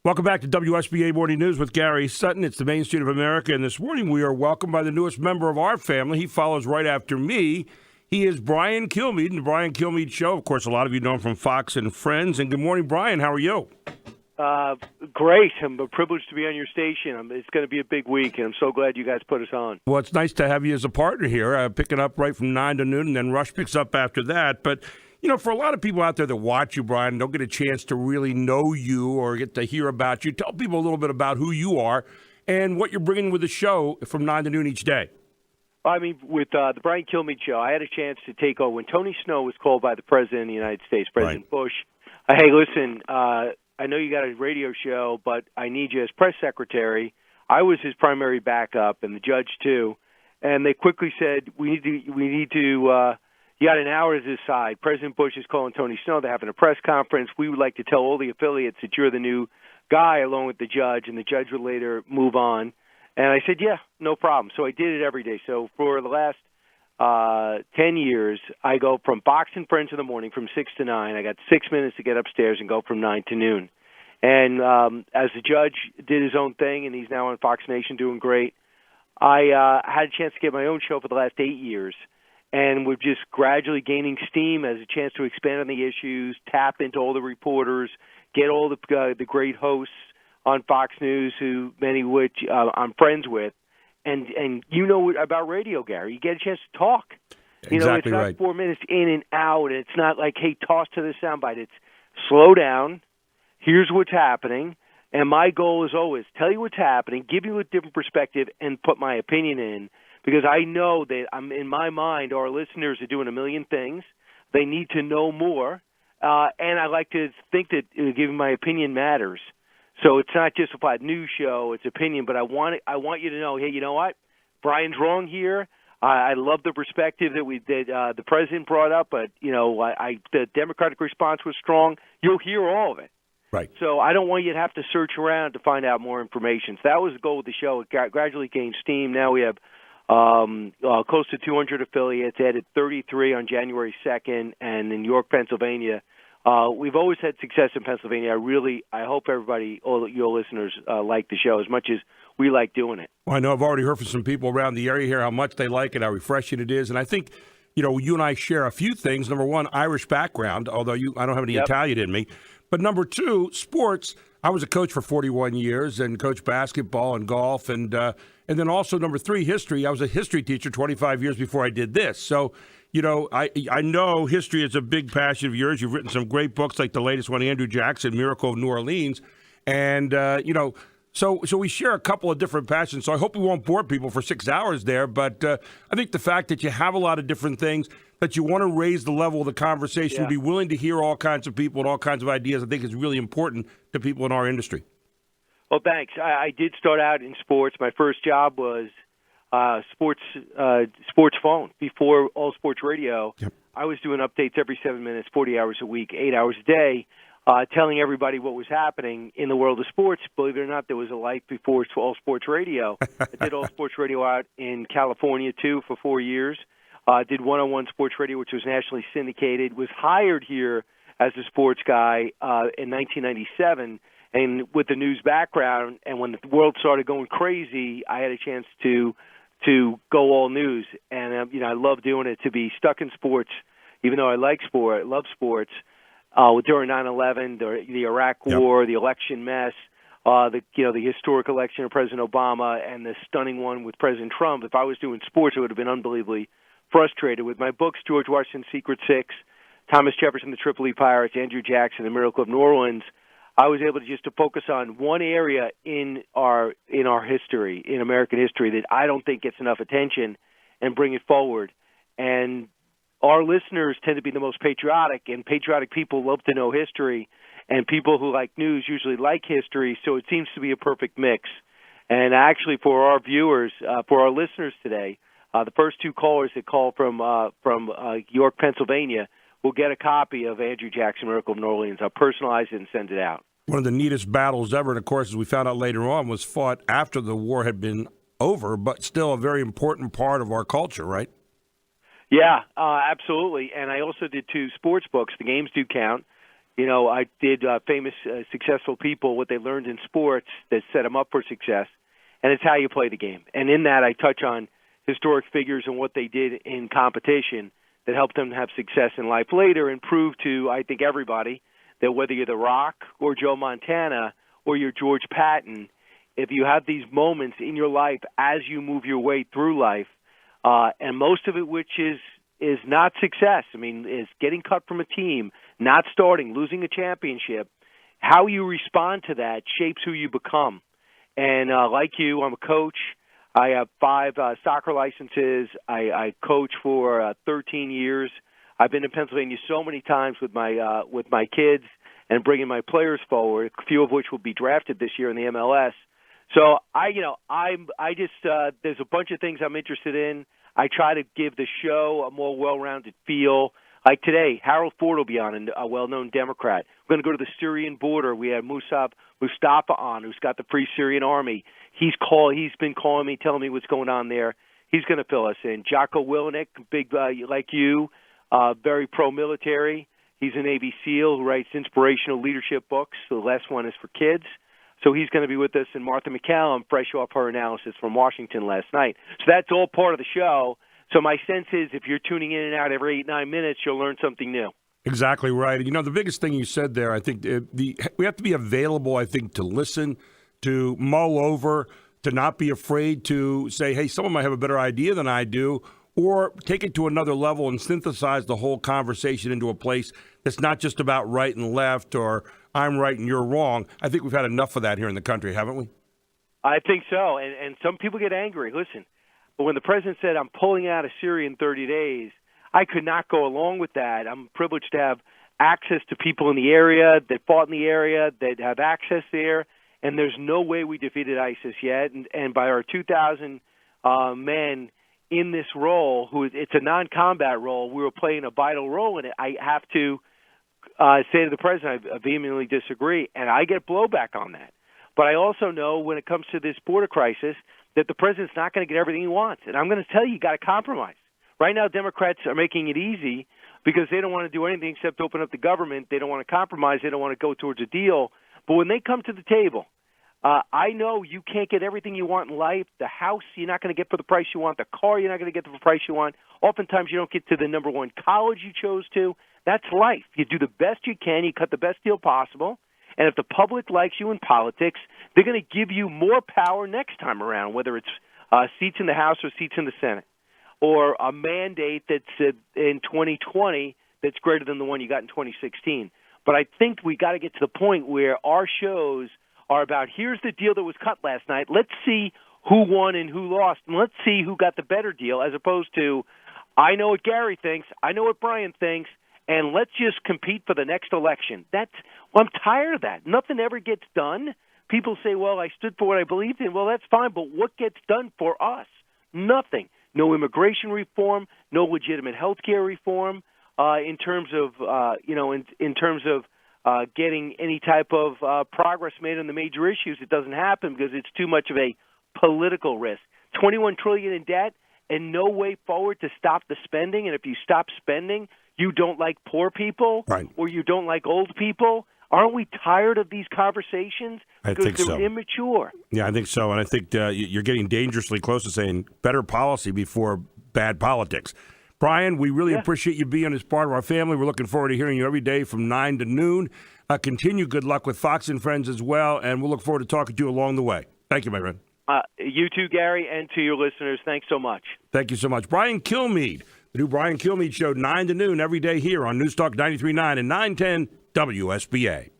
Welcome back to WSBA Morning News with Gary Sutton. It's the Main Street of America, and this morning we are welcomed by the newest member of our family. He follows right after me. He is Brian Kilmeade, and the Brian Kilmeade Show. Of course, a lot of you know him from Fox and Friends. And good morning, Brian. How are you? Great. I'm privileged to be on your station. It's going to be a big week, and I'm so glad you guys put us on. Well, it's nice to have you as a partner here, picking up right from 9 to noon, and then Rush picks up after that. But you know, for a lot of people out there that watch you, Brian, don't get a chance to really know you or get to hear about you. Tell people a little bit about who you are and what you're bringing with the show from 9 to noon each day. I mean, with the Brian Kilmeade Show, I had a chance to take over when Tony Snow was called by the President of the United States, President Bush. Hey, listen, I know you got a radio show, but I need you as press secretary. I was his primary backup, and the judge too. And they quickly said, we need to. You got an hour to decide. President Bush is calling Tony Snow. They're having a press conference. We would like to tell all the affiliates that you're the new guy along with the judge, and the judge would later move on. And I said, yeah, no problem. So I did it every day. So for the last 10 years, I go from Fox and Friends in the morning from 6 to 9. I got 6 minutes to get upstairs and go from 9 to noon. And as the judge did his own thing, and he's now on Fox Nation doing great, I had a chance to get my own show for the last 8 years. And we're just gradually gaining steam as a chance to expand on the issues, tap into all the reporters, get all the great hosts on Fox News, who many of which I'm friends with, and you know about radio, Gary. You get a chance to talk. You know, it's not 4 minutes in and out. It's not like, hey, toss to the soundbite. It's slow down. Here's what's happening. And my goal is always tell you what's happening, give you a different perspective, and put my opinion in. Because I know that in my mind, our listeners are doing a million things. They need to know more. And I like to think that giving my opinion matters. So it's not just about news show, it's opinion. But I want you to know, hey, you know what? Brian's wrong here. I love the perspective that the president brought up. But, you know, the Democratic response was strong. You'll hear all of it. Right. So I don't want you to have to search around to find out more information. So that was the goal of the show. It gradually gained steam. Now we have close to 200 affiliates, added 33 on January 2nd, and in York, Pennsylvania. We've always had success in Pennsylvania. I hope everybody, all your listeners, like the show as much as we like doing it. Well, I know I've already heard from some people around the area here how much they like it, how refreshing it is, and I think, you know, you and I share a few things. Number one, Irish background, although I don't have any Italian in me. But number two, sports. I was a coach for 41 years and coached basketball and golf, and then also number three, history. I was a history teacher 25 years before I did this. So, you know, I know history is a big passion of yours. You've written some great books, like the latest one, Andrew Jackson, Miracle of New Orleans, and you know, so we share a couple of different passions. So I hope we won't bore people for 6 hours there. But I think the fact that you have a lot of different things, that you want to raise the level of the conversation, be willing to hear all kinds of people and all kinds of ideas, I think is really important to people in our industry. Well, thanks. I did start out in sports. My first job was sports phone. Before All Sports Radio, I was doing updates every 7 minutes, 40 hours a week, 8 hours a day, telling everybody what was happening in the world of sports. Believe it or not, there was a life before All Sports Radio. I did All Sports Radio out in California, too, for 4 years. Did one-on-one sports radio, which was nationally syndicated. Was hired here as a sports guy in 1997, and with the news background. And when the world started going crazy, I had a chance to go all news. And you know, I love doing it. To be stuck in sports, even though I like sport, I love sports. During 9/11, the Iraq War, the election mess. The historic election of President Obama and the stunning one with President Trump. If I was doing sports, it would have been unbelievably frustrated. With my books, George Washington's Secret Six, Thomas Jefferson, the Tripoli Pirates, Andrew Jackson, The Miracle of New Orleans, I was able to focus on one area in our history, in American history, that I don't think gets enough attention, and bring it forward. And our listeners tend to be the most patriotic, and patriotic people love to know history, and people who like news usually like history, so it seems to be a perfect mix. And actually, for our viewers, for our listeners today, the first two callers that call from York, Pennsylvania, will get a copy of Andrew Jackson, Miracle of New Orleans. I'll personalize it and send it out. One of the neatest battles ever, and of course, as we found out later on, was fought after the war had been over, but still a very important part of our culture, right? Yeah, absolutely. And I also did two sports books. The Games Do Count. I did famous, successful people, what they learned in sports that set them up for success, and it's how you play the game. And in that, I touch on historic figures and what they did in competition that helped them have success in life later and prove to, I think, everybody that whether you're The Rock or Joe Montana or you're George Patton, if you have these moments in your life as you move your way through life, and most of it which is not success, is getting cut from a team, not starting, losing a championship, how you respond to that shapes who you become. And like you, I'm a coach. I have 5 soccer licenses. I coach for 13 years. I've been to Pennsylvania so many times with my kids and bringing my players forward, a few of which will be drafted this year in the MLS. So there's a bunch of things I'm interested in. I try to give the show a more well-rounded feel. Like today, Harold Ford will be on, a well-known Democrat. We're going to go to the Syrian border. We have Mustafa on, who's got the Free Syrian Army. He's been calling me, telling me what's going on there. He's going to fill us in. Jocko Willenick, big like you, very pro-military. He's a Navy SEAL who writes inspirational leadership books. The last one is for kids. So he's going to be with us, and Martha McCallum, fresh off her analysis from Washington last night. So that's all part of the show. So my sense is if you're tuning in and out every 8-9 minutes, you'll learn something new. Exactly right. The biggest thing you said there, I think we have to be available, I think, to listen, to mull over, to not be afraid to say, hey, someone might have a better idea than I do, or take it to another level and synthesize the whole conversation into a place that's not just about right and left or I'm right and you're wrong. I think we've had enough of that here in the country, haven't we? I think so. And some people get angry. Listen, but when the president said, I'm pulling out of Syria in 30 days, I could not go along with that. I'm privileged to have access to people in the area that fought in the area, that have access there, and there's no way we defeated ISIS yet. And by our 2,000 men in this role, it's a non-combat role, we were playing a vital role in it. I have to say to the president, I vehemently disagree, and I get blowback on that. But I also know when it comes to this border crisis that the president's not going to get everything he wants. And I'm going to tell you, you got to compromise. Right now, Democrats are making it easy because they don't want to do anything except open up the government. They don't want to compromise. They don't want to go towards a deal. But when they come to the table, I know you can't get everything you want in life. The house you're not going to get for the price you want. The car you're not going to get for the price you want. Oftentimes you don't get to the number one college you chose to. That's life. You do the best you can. You cut the best deal possible. And if the public likes you in politics, they're going to give you more power next time around, whether it's seats in the House or seats in the Senate, or a mandate that's in 2020 that's greater than the one you got in 2016. But I think we got to get to the point where our shows are about, here's the deal that was cut last night. Let's see who won and who lost, and let's see who got the better deal, as opposed to, I know what Gary thinks, I know what Brian thinks, and let's just compete for the next election. I'm tired of that. Nothing ever gets done. People say, well, I stood for what I believed in. Well, that's fine, but what gets done for us? Nothing. No immigration reform, no legitimate health care reform in terms of, in terms of getting any type of progress made on the major issues. It doesn't happen because it's too much of a political risk. $21 trillion in debt and no way forward to stop the spending. And if you stop spending, you don't like poor people, right, or you don't like old people. Aren't we tired of these conversations? Because they're immature. Yeah, I think so. And I think you're getting dangerously close to saying better policy before bad politics. Brian, we really appreciate you being as part of our family. We're looking forward to hearing you every day from 9 to noon. Continue good luck with Fox and Friends as well, and we'll look forward to talking to you along the way. Thank you, my friend. You too, Gary, and to your listeners, thanks so much. Thank you so much. Brian Kilmeade, the new Brian Kilmeade Show, 9 to noon every day here on News Talk 93.9 and 910 WSBA.